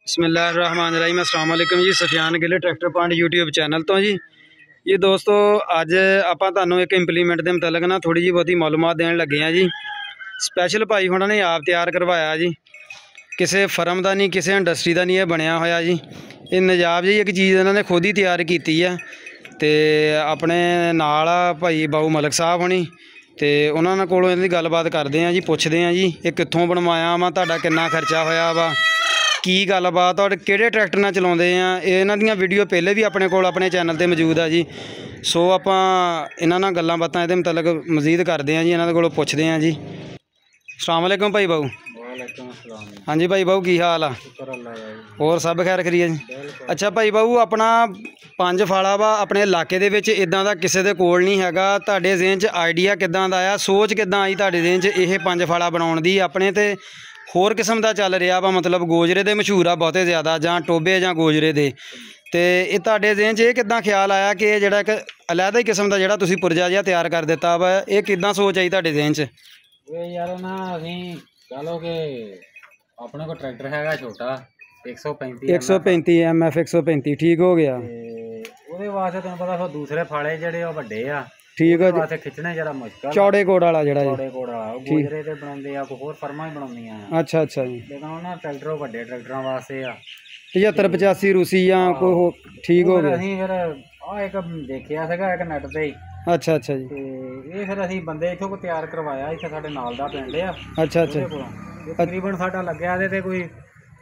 बिस्मिल्लाहिर्रहमानिर्रहीम अस्सलाम वालेकुम जी। Sufiyan Gill tractor point YouTube channel तो जी। ये दोस्तों अज आप एक इंप्लीमेंट के मुतलक ना थोड़ी जी बहुती मालूमात देन लगे हैं जी। स्पैशल भाई हुणां ने आप तैयार करवाया जी, किसी फर्म का नहीं, किसी इंडस्ट्री का नहीं ये बनया होया जी। ये नजाब जी एक चीज़ इन्होंने खुद ही तैयार की है। तो अपने नाल भाई बाऊ मलिक साहब होनी, तो उन्होंने कोलों इहदी गलबात करते हैं जी, पुछते हैं जी ये कित्थों बनवाया वा, तुहाडा किन्ना खर्चा होया वा, की गलबात और किहड़े ट्रैक्टर नाल चलाउंदे आ। इन्हां दियां वीडियो पहले भी अपने कोल अपने चैनल पर मौजूद है जी। सो आपां इन्हां नाल गल्लां बातां इहदे मुतलक मजीद करते हैं जी, इन्हां दे कोलों पुछदे हैं जी। अस्सलाम वालेकुम भाई बाऊ। हाँ जी भाई बाऊ, की हाल आ? और सब खैर करिए जी। अच्छा भाई बाऊ, अपना 5 फाड़ा वा अपने इलाके दे विच इदां दा किसी दे कोल नहीं हैगा। तुहाडे ज़हन च आइडिया किदां दा आया, सोच किदां आई तुहाडे ज़हन च यह 5 फाड़ा बनाउण दी? अपने ते होर किस्म का चल रहा वा, मतलब गोजरे दे मशहूर आ बहुते ज़्यादा, जां टोबे जां गोजरे दे। ते ये तुहाडे ज़हन च किदां ख्याल आया कि जिहड़ा एक अलहदा ही किस्म का जिहड़ा तुसीं पुरजा जिहा तैयार कर दिता वा, ये किदां सोच आई तुहाडे ज़हन च? यार ना असीं कह लो कि अपने को ट्रैक्टर हैगा छोटा 135 MF 135 ठीक हो गया। ਉਹਦੇ ਵਾਸਤੇ ਤੁਹਾਨੂੰ ਪਤਾ ਫਿਰ ਦੂਸਰੇ ਫਾਲੇ ਜਿਹੜੇ ਉਹ ਵੱਡੇ ਆ, ठीक है जी। ਵਾਸਤੇ ਖਿੱਚਣੇ ਜਰਾ ਮੁਸ਼ਕਲ। चौड़े कोड़ वाला जड़ा जी। ਚੌੜੇ ਕੋੜਾ ਉਹ ਗੋਜਰੇ ਤੇ ਬਣਾਉਂਦੇ ਆ, ਕੋਈ ਹੋਰ ਫਰਮਾਂ ਹੀ ਬਣਾਉਂਦੀਆਂ ਆ। अच्छा अच्छा जी। ਲੇਕਿਨ ਉਹਨਾਂ ਟਰੈਕਟਰ ਉਹ ਵੱਡੇ ਟਰੈਕਟਰਾਂ ਵਾਸਤੇ ਆ 75 85 रूसी या कोई हो ठीक हो गया। ਅਸੀਂ ਫਿਰ ਆ ਇੱਕ ਦੇਖਿਆ ਸੀਗਾ ਇੱਕ ਨੈਟ ਤੇ ਹੀ। अच्छा अच्छा जी। ਤੇ ਇਹ ਫਿਰ ਅਸੀਂ ਬੰਦੇ ਇੱਥੋਂ ਕੋ ਤਿਆਰ ਕਰਵਾਇਆ, ਇੱਥੇ ਸਾਡੇ ਨਾਲ ਦਾ ਪਿੰਡ ਆ। अच्छा अच्छा। तकरीबन साडा लग्या ते कोई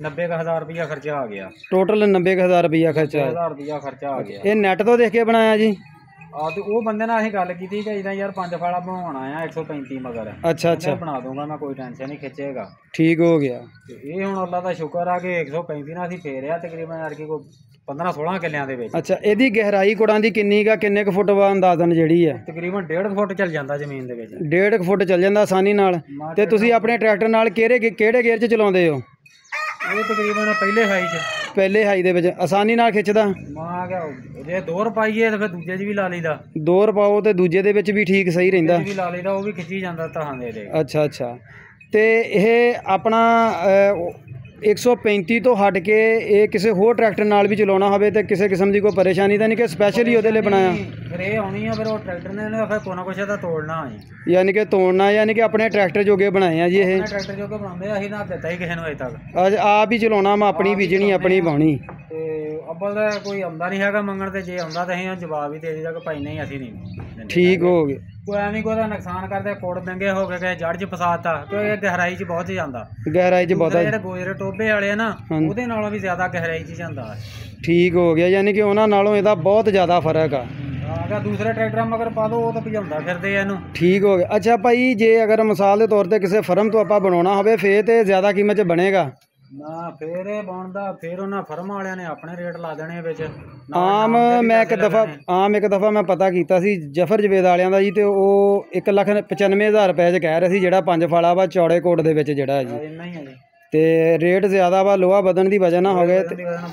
90,000 रुपया खर्चा आ गया। टोटल 90,000 रुपया खर्चा? 90,000 रुपया खर्चा आ गया। ये नैट तो देख के बनाया जी? तो वो बंदे ने असीं गल की थी कि इदा यार 5 फाड़ा बनवाना है 135 मगर। अच्छा अच्छा। बना दूंगा मैं, कोई टेंशन नहीं, खिंचेगा। ठीक हो गया। ये हुण अल्लाह दा शुक्र आ कि 135 ना असीं फेरिया तकरीबन यार की कोई 15-16 किल्लियां दे विच। अच्छा, ਇਹਦੀ गहराई कुड़ां दी किन्नी का, किन्ने क फुट वा अंदाजन ਜਿਹੜੀ है? तकरीबन 1.5 फुट चल ਜਾਂਦਾ ਜ਼ਮੀਨ ਦੇ ਵਿੱਚ। 1.5 ਫੁੱਟ ਚੱਲ ਜਾਂਦਾ ਆਸਾਨੀ ਨਾਲ। ਤੇ ਤੁਸੀਂ ਆਪਣੇ ਟਰੈਕਟਰ ਨਾਲ ਕਿਹੜੇ ਗੇਅਰ 'ਚ ਚਲਾਉਂਦੇ ਹੋ? ਇਹ ਤਕਰੀਬਨ ਪਹਿਲੇ ਹਾਈ 'ਚ। ਪਹਿਲੇ ਹਾਈ ਦੇ ਵਿੱਚ ਆਸਾਨੀ ਨਾਲ ਖਿੱਚਦਾ? ਮਾਂ ਗਿਆ ਜੇ 2 ਰੁਪਈਏ ਤੇ ਫਿਰ ਦੂਜੇ 'ਚ ਵੀ ਲਾ ਲਈਦਾ। 2 ਰੁਪਾਓ ਤੇ ਦੂਜੇ ਦੇ ਵਿੱਚ ਵੀ ਠੀਕ ਸਹੀ ਰਹਿੰਦਾ? ਵੀ ਲਾ ਲਈਦਾ, ਉਹ ਵੀ ਖਿੱਚੀ ਜਾਂਦਾ ਤਹਾਂ ਦੇ। ਅੱਛਾ ਅੱਛਾ। ਤੇ ਇਹ ਆਪਣਾ 135 ਤੋਂ ਹਟ ਕੇ ਇਹ ਕਿਸੇ ਹੋਰ ਟਰੈਕਟਰ ਨਾਲ ਵੀ ਚਲਾਉਣਾ ਹੋਵੇ ਤੇ ਕਿਸੇ ਕਿਸਮ ਦੀ ਕੋਈ ਪਰੇਸ਼ਾਨੀ ਤਾਂ ਨਹੀਂ ਕਿ ਸਪੈਸ਼ਲੀ ਉਹਦੇ ਲਈ ਬਣਾਇਆ? ਫਿਰ ਇਹ ਆਉਣੀ ਆ, ਫਿਰ ਉਹ ਟਰੈਕਟਰ ਨੇ ਫਿਰ ਕੋਈ ਨਾ ਕੁਛ ਇਹਦਾ ਤੋੜਨਾ ਹੈ, ਯਾਨੀ ਕਿ ਤੋੜਨਾ, ਯਾਨੀ ਕਿ ਆਪਣੇ ਟਰੈਕਟਰ ਜੋਗੇ ਬਣਾਏ ਆ ਜੀ ਇਹ? ਟਰੈਕਟਰ ਜੋਗੇ ਬਣਾਉਂਦੇ ਆ, ਅਸੀਂ ਨਾ ਦਿੱਤਾ ਹੀ ਕਿਸੇ ਨੂੰ ਅਜੇ ਤੱਕ। ਅੱਜ ਆਪ ਹੀ ਚਲਾਉਣਾ, ਮੈਂ ਆਪਣੀ ਬੀਜਣੀ ਆਪਣੀ ਪਾਉਣੀ। ਤੇ ਅੱਬਲ ਦਾ ਕੋਈ ਆਉਂਦਾ ਨਹੀਂ ਹੈਗਾ ਮੰਗਣ, ਤੇ ਜੇ ਆਉਂਦਾ ਤਾਂ ਅਸੀਂ ਜਵਾਬ ਹੀ ਦੇ ਦਈਦਾ ਕਿ ਭਾਈ ਨਹੀਂ ਅਸੀਂ ਨਹੀਂ। ਠੀਕ ਹੋ ਗਿਆ। ਕੋਈ ਐਵੇਂ ਕੋਈ ਦਾ ਨੁਕਸਾਨ ਕਰਦੇ, ਕੋੜ ਦੰਗੇ ਹੋ ਗਏ, ਜੜ 'ਚ ਫਸਾਤਾ, ਕਿਉਂਕਿ ਇਹ ਗਹਿਰਾਈ 'ਚ ਬਹੁਤ ਜਾਂਦਾ। ਗਹਿਰਾਈ 'ਚ ਬਹੁਤ? ਜਿਹੜੇ ਗੋਜਰੇ ਟੋਬੇ ਵਾਲੇ ਆ ਨਾ, ਉਹਦੇ ਨਾਲੋਂ ਵੀ ਜ਼ਿਆਦਾ ਗਹਿਰਾਈ 'ਚ ਜਾਂਦਾ। ਠੀਕ ਹੋ ਗਿਆ, ਯਾਨੀ ਕਿ ਉਹਨਾਂ ਨਾਲੋਂ ਇਹਦਾ ਬਹੁਤ ਜ਼ਿਆਦਾ ਫਰਕ ਆ। ਅਗਰ ਦੂਸਰੇ ਟਰੈਕਟਰਾਂ ਮਗਰ ਪਾ ਦੋ, ਉਹ ਤਾਂ ਭਜਾਉਂਦਾ ਫਿਰਦੇ ਆ ਇਹਨੂੰ। ਠੀਕ ਹੋ ਗਿਆ। ਅੱਛਾ ਭਾਈ, ਜੇ ਅਗਰ ਮਿਸਾਲ ਦੇ ਤੌਰ ਤੇ ਕਿਸੇ ਫਰਮ ਤੋਂ ਆਪਾਂ ਬਣਾਉਣਾ ਹੋਵੇ ਫੇਰ ਤੇ ਜ਼ਿਆਦਾ ਕੀਮਤ 'ਚ ਬਣੇਗਾ ਨਾ? ਫੇਰ ਇਹ ਬਣਦਾ, ਫੇਰ ਉਹਨਾਂ ਫਰਮ ਵਾਲਿਆਂ ਨੇ ਆਪਣੇ ਰੇਟ ਲਾ ਦੇਣੇ ਵਿੱਚ। ਮੈਂ ਇੱਕ ਦਫਾ ਮੈਂ ਪਤਾ ਕੀਤਾ ਸੀ ਜਫਰ ਜਵੇਦ ਵਾਲਿਆਂ ਦਾ ਜੀ, ਤੇ ਉਹ 1,95,000 ਰੁਪਏ 'ਚ ਕਹਿ ਰਹੇ ਸੀ ਜਿਹੜਾ 5 ਫਾੜਾ ਵਾ ਚੌੜੇ ਕੋਟ ਦੇ ਵਿੱਚ ਜਿਹੜਾ ਜੀ। ਇੰਨਾ ਹੀ ਹੈ ਜੀ। ਤੇ ਰੇਟ ਜ਼ਿਆਦਾ ਵਾ, ਲੋਹਾ ਵਧਣ ਦੀ ਵਜ੍ਹਾ ਨਾਲ ਹੋ ਗਏ,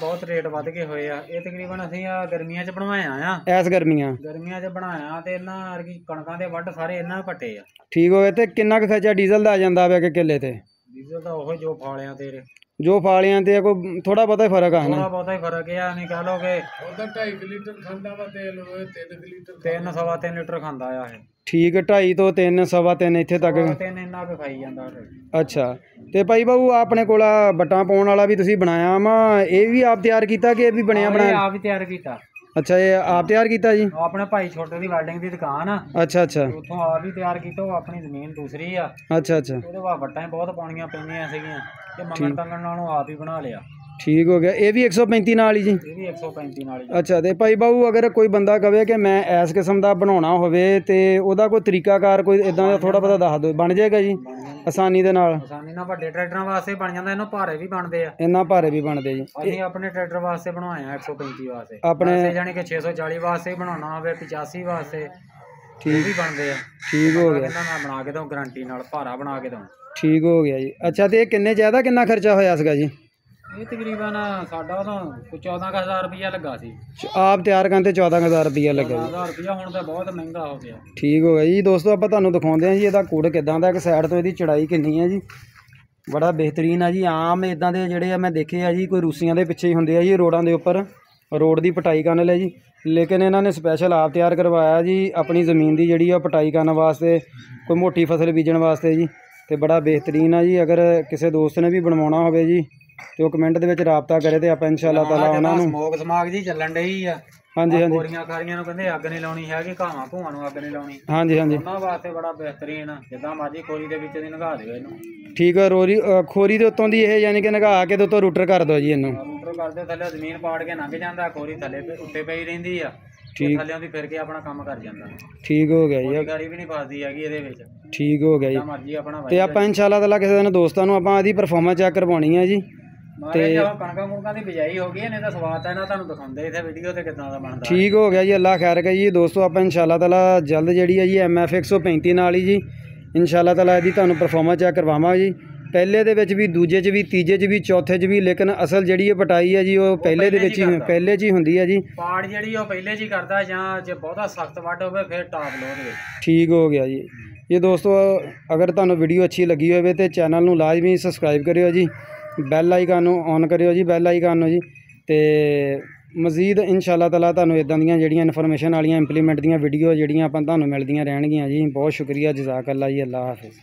ਬਹੁਤ ਰੇਟ ਵੱਧ ਗਏ ਹੋਏ ਆ। ਇਹ ਤਕਰੀਬਨ ਅਸੀਂ ਆ ਗਰਮੀਆਂ 'ਚ ਬਣਵਾਇਆ ਆ, ਐਸ ਗਰਮੀਆਂ 'ਚ ਬਣਾਇਆ, ਤੇ ਇਹਨਾਂ ਅਰਗੀ ਕਣਕਾਂ ਦੇ ਵੱਢ ਸਾਰੇ ਇਹਨਾਂ ਪੱਟੇ ਆ। ਠੀਕ ਹੋ ਗਏ। ਤੇ ਕਿੰਨਾ ਕੁ ਖਰਚਾ ਡੀਜ਼ਲ ਦਾ ਆ ਜਾਂਦਾ ਵਾ ਕਿ ਕਿੱਲੇ ਤੇ? ਡੀਜ਼ਲ ਦਾ ਉਹ ਜੋ ਫਾਲਿਆਂ ਤੇ ਜੋ ਫਾਲਿਆਂ ਤੇ ਕੋਈ ਥੋੜਾ ਬਹੁਤਾ ਫਰਕ ਆ ਨਾ? ਥੋੜਾ ਬਹੁਤਾ ਹੀ ਫਰਕ ਆ, ਨਹੀਂ ਕਹ ਲੋ ਕਿ 2.5 ਲੀਟਰ ਖਾਂਦਾ ਵਾ ਤੇਲ, 3 ਲੀਟਰ 3-3.5 ਲੀਟਰ ਖਾਂਦਾ ਆ ਇਹ। ਠੀਕ, 2.5 ਤੋਂ 3 3.5 ਇੱਥੇ ਤੱਕ? 3 ਇੰਨਾ ਕੁ ਖਾਈ ਜਾਂਦਾ। ਅੱਛਾ। ਤੇ ਭਾਈ ਬਾਬੂ ਆਪਣੇ ਕੋਲ ਬੱਟਾਂ ਪਾਉਣ ਵਾਲਾ ਵੀ ਤੁਸੀਂ ਬਣਾਇਆ ਵਾ, ਇਹ ਵੀ ਆਪ ਤਿਆਰ ਕੀਤਾ ਕਿ ਇਹ ਵੀ ਬਣਿਆ ਬਣਾਇਆ? ਆਪ ਹੀ ਤਿਆਰ ਕੀਤਾ। ਅੱਛਾ, ਇਹ ਆਪ ਤਿਆਰ ਕੀਤਾ ਜੀ? ਆਪਣੇ ਭਾਈ ਛੋਟੇ ਦੀ ਵੈਲਡਿੰਗ ਦੀ ਦੁਕਾਨ ਆ। ਅੱਛਾ ਅੱਛਾ। ਉੱਥੋਂ ਆਪ ਹੀ ਤਿਆਰ ਕੀਤਾ। ਉਹ ਆਪਣੀ ਜ਼ਮੀਨ ਦੂਸਰੀ ਆ। ਅੱਛਾ ਅੱਛਾ। ਉਹਦੇ ਬਾਅਦ ਵੱਟਾਂ ਬਹੁਤ ਪਾਉਣੀਆਂ ਪੈਂਦੀਆਂ ਸੀਗੀਆਂ, ਤੇ ਮੰਗਣ ਤੰਗਣ ਨਾਲੋਂ ਆਪ ਹੀ ਬਣਾ ਲਿਆ। ਠੀਕ ਹੋ ਗਿਆ। ਇਹ ਵੀ 135 ਨਾਲ ਹੀ ਜੀ? ਇਹ ਵੀ 135 ਨਾਲ ਹੀ। ਅੱਛਾ। ਤੇ ਭਾਈ ਬਾਬੂ ਅਗਰ ਕੋਈ ਬੰਦਾ ਕਵੇ ਕਿ ਮੈਂ ਇਸ ਕਿਸਮ ਦਾ ਬਣਾਉਣਾ ਹੋਵੇ ਤੇ ਉਹਦਾ ਕੋਈ ਤਰੀਕਾਕਾਰ ਕੋਈ ਇਦਾਂ ਦਾ ਥੋੜਾ ਬਹੁਤਾ ਦੱਸ ਦਿਓ, ਬਣ ਜਾਏਗਾ ਜੀ ਆਸਾਨੀ ਦੇ ਨਾਲ? ਆਸਾਨੀ ਨਾਲ ਵੱਡੇ ਟਰੈਕਟਰਾਂ ਵਾਸਤੇ ਬਣ ਜਾਂਦਾ, ਇਹਨੂੰ ਭਾਰੇ ਵੀ ਬਣਦੇ ਆ। ਇਹਨਾਂ ਭਾਰੇ ਵੀ ਬਣਦੇ ਜੀ? ਅਸੀਂ ਆਪਣੇ ਟਰੈਕਟਰ ਵਾਸਤੇ ਬਣਵਾਇਆ 135 ਵਾਸਤੇ। ਆਪਣੇ ਜਾਨੀ ਕਿ 640 ਵਾਸਤੇ ਬਣਾਉਣਾ ਹੋਵੇ, 85 ਵਾਸਤੇ ਠੀਕ ਵੀ ਬਣਦੇ ਆ। ਠੀਕ ਹੋ ਗਿਆ। ਮੈਂ ਬਣਾ ਕੇ ਦਊਂ ਗਰੰਟੀ ਨਾਲ, ਭਾਰਾ ਬਣਾ ਕੇ ਦਊਂ। ਠੀਕ ਹੋ ਗਿਆ ਜੀ। ਅੱਛਾ। ਤੇ ਇਹ ਕਿੰਨੇ ਜ਼ਿਆਦਾ ਕਿੰਨਾ ਖਰਚਾ ਹੋਇਆ ਸੀਗਾ ਜੀ? ਇਹ ਤਕਰੀਬਨ ਸਾਡਾ ਤਾਂ 14,000 ਰੁਪਇਆ ਲੱਗਾ ਸੀ। ਆਪ ਤਿਆਰ ਕਰਨ ਤੇ 14,000 ਰੁਪਇਆ ਲੱਗਾ ਜੀ? 14,000 ਰੁਪਇਆ ਹੁਣ ਤਾਂ ਬਹੁਤ ਮਹਿੰਗਾ ਹੋ ਗਿਆ। ਠੀਕ ਹੋ ਗਿਆ ਜੀ। ਦੋਸਤੋ ਆਪਾਂ ਤੁਹਾਨੂੰ ਦਿਖਾਉਂਦੇ ਹਾਂ ਜੀ ਇਹਦਾ ਕੁੜ ਕਿੱਦਾਂ ਦਾ, ਇੱਕ ਸਾਈਡ ਤੋਂ ਇਹਦੀ ਚੜਾਈ ਕਿੰਨੀ ਹੈ ਜੀ। ਬੜਾ ਬਿਹਤਰੀਨ ਆ ਜੀ। ਆਮ ਇਦਾਂ ਦੇ ਜਿਹੜੇ ਆ ਮੈਂ ਦੇਖੇ ਆ ਜੀ, ਕੋਈ ਰੂਸੀਆਂ ਦੇ ਪਿੱਛੇ ਹੀ ਹੁੰਦੇ ਆ ਜੀ ਰੋਡਾਂ ਦੇ ਉੱਪਰ, ਰੋਡ ਦੀ ਪਟਾਈ ਕਰਨ ਲਈ ਜੀ। ਲੇਕਿਨ ਇਹਨਾਂ ਨੇ ਸਪੈਸ਼ਲ ਆਪ ਤਿਆਰ ਕਰਵਾਇਆ ਜੀ ਆਪਣੀ ਜ਼ਮੀਨ ਦੀ ਜਿਹੜੀ ਆ ਪਟਾਈ ਕਰਨ ਵਾਸਤੇ, ਕੋਈ ਮੋਟੀ ਫਸਲ ਬੀਜਣ ਵਾਸਤੇ ਜੀ। ਤੇ ਬੜਾ ਬਿਹਤਰੀਨ ਆ ਜੀ। ਅਗਰ ਕਿਸੇ ਦੋਸਤ ਨੇ ਵੀ ਬਣਵਾਉਣਾ ਹੋਵੇ ਜੀ ਤੇ ਉਹ ਕਮੈਂਟ ਦੇ ਵਿੱਚ ਰਾਬਤਾ ਕਰੇ ਤੇ ਆਪਾਂ ਇਨਸ਼ਾਅੱਲਾ ਤਾਲਾ ਉਹਨਾਂ ਨੂੰ। ਸਮੋਕ ਸਮਾਗ ਜੀ ਚੱਲਣ ਡਈ ਆ। ਹਾਂਜੀ ਹਾਂਜੀ ਕੋਰੀਆਂ ਕਾਰੀਆਂ ਨੂੰ ਕਹਿੰਦੇ ਅੱਗ ਨਹੀਂ ਲਾਉਣੀ ਹੈਗੀ, ਘਾਵਾਂ ਭੂਆਂ ਨੂੰ ਅੱਗ ਨਹੀਂ ਲਾਉਣੀ। ਹਾਂਜੀ ਹਾਂਜੀ ਉਹਨਾਂ ਵਾਸਤੇ ਬੜਾ ਬਿਹਤਰੀਨ ਆ। ਜਿੱਦਾਂ ਮਰਜੀ ਖੋਰੀ ਦੇ ਵਿੱਚ ਦੀ ਨਗਾ ਦਿਓ ਇਹਨੂੰ। ਠੀਕ ਆ। ਖੋਰੀ ਦੇ ਉੱਤੋਂ ਦੀ ਇਹ ਯਾਨੀ ਕਿ ਨਗਾ ਕੇ ਤੇ ਉੱਤੋਂ ਰੂਟਰ ਕਰ ਦਿਓ ਜੀ ਇਹਨੂੰ। ਰੂਟਰ ਕਰਦੇ ਥੱਲੇ ਜ਼ਮੀਨ ਪਾੜ ਕੇ ਲੰਘ ਜਾਂਦਾ, ਖੋਰੀ ਥੱਲੇ ਉੱਤੇ ਪਈ ਰਹਿੰਦੀ ਆ। ਠੀਕ। ਥੱਲੇ ਉਹਦੀ ਫਿਰ ਕੇ ਆਪਣਾ ਕੰਮ ਕਰ ਜਾਂਦਾ। ਠੀਕ ਹੋ ਗਿਆ ਜੀ। ਗਾੜੀ ਵੀ ਨਹੀਂ ਫਸਦੀ ਹੈਗੀ ਇਹਦੇ ਵਿੱਚ। ਠੀਕ ਹੋ ਗਿਆ ਜੀ। ਜਿੱਦਾਂ ਮਰਜੀ ਆਪਣਾ ਤੇ ਆਪਾਂ ਇਨਸ਼ਾਅੱਲਾ ਤਾਲਾ ਕਿਸੇ ਦਿਨ ਦੋਸਤਾਂ ਨੂੰ ਆਪਾਂ ਇਹਦੀ ਪਰਫਾਰਮੈਂਸ ਚੈੱਕ ਕਰਵਾਉਣੀ ਆ ਜੀ। ਤੇ ਕਣਕਾਂ ਕੁਣਕਾਂ ਦੀ ਬਿਜਾਈ ਹੋ ਗਈ ਇਹਨੇ ਤਾਂ ਸਵਾਦ ਤਾਂ ਇਹਨਾਂ ਤੁਹਾਨੂੰ ਦਿਖਾਉਂਦੇ ਇੱਥੇ ਵੀਡੀਓ ਤੇ ਕਿੱਦਾਂ ਦਾ ਬਣਦਾ। ਠੀਕ ਹੋ ਗਿਆ ਜੀ। ਅੱਲਾ ਖੈਰ ਕਰੇ ਜੀ ਦੋਸਤੋ। ਆਪਾਂ ਇਨਸ਼ਾਅੱਲਾ ਤਾਲਾ ਜਲਦ ਜਿਹੜੀ ਹੈ ਜੀ MF 135 ਨਾਲ ਹੀ ਜੀ ਇਨਸ਼ਾਅੱਲਾ ਤਾਲਾ ਇਹਦੀ ਤੁਹਾਨੂੰ ਪਰਫਾਰਮੈਂਸ ਚੈੱਕ ਕਰਵਾਵਾਂਗੇ ਜੀ। ਪਹਿਲੇ ਦੇ ਵਿੱਚ ਵੀ, ਦੂਜੇ 'ਚ ਵੀ, ਤੀਜੇ 'ਚ ਵੀ, ਚੌਥੇ 'ਚ ਵੀ। ਲੇਕਿਨ ਅਸਲ ਜਿਹੜੀ ਇਹ ਪਟਾਈ ਹੈ ਜੀ ਉਹ ਪਹਿਲੇ ਦੇ ਵਿੱਚ ਹੀ, ਪਹਿਲੇ 'ਚ ਹੀ ਹੁੰਦੀ ਹੈ ਜੀ। ਪਾੜ ਜਿਹੜੀ ਉਹ ਪਹਿਲੇ 'ਚ ਹੀ ਕਰਦਾ, ਜਾਂ ਜੇ ਬਹੁਤਾ ਸਖਤ ਵੱਢ ਹੋਵੇ ਫਿਰ ਟਾਪ ਲੋ ਦੇ। ਠੀਕ ਹੋ ਗਿਆ ਜੀ। ਇਹ ਦੋਸਤੋ ਅਗਰ ਤੁਹਾਨੂੰ ਵੀਡੀਓ ਅੱਛੀ ਲੱਗੀ ਹੋਵੇ ਤੇ ਚੈਨਲ ਨੂੰ ਲਾਜ਼ਮੀ ਸਬਸਕ੍ਰਾਈਬ ਕਰਿਓ ਜੀ, ਬੈਲ ਆਈਕਨ ਨੂੰ ਔਨ ਕਰਿਓ ਜੀ, ਬੈਲ ਆਈਕਨ ਨੂੰ ਜੀ। ਤੇ ਮਜ਼ੀਦ ਇਨਸ਼ਾਅੱਲਾ ਤਾਲਾ ਤੁਹਾਨੂੰ ਇਦਾਂ ਦੀਆਂ ਜਿਹੜੀਆਂ ਇਨਫੋਰਮੇਸ਼ਨ ਵਾਲੀਆਂ ਇੰਪਲੀਮੈਂਟ ਦੀਆਂ ਵੀਡੀਓ ਜਿਹੜੀਆਂ ਆਪਾਂ ਤੁਹਾਨੂੰ ਮਿਲਦੀਆਂ ਰਹਿਣਗੀਆਂ ਜੀ। ਬਹੁਤ ਸ਼ੁਕਰੀਆ, ਜਜ਼ਾਕ ਅੱਲਾ ਜੀ। ਅੱਲਾ ਹਾਫਿਜ਼।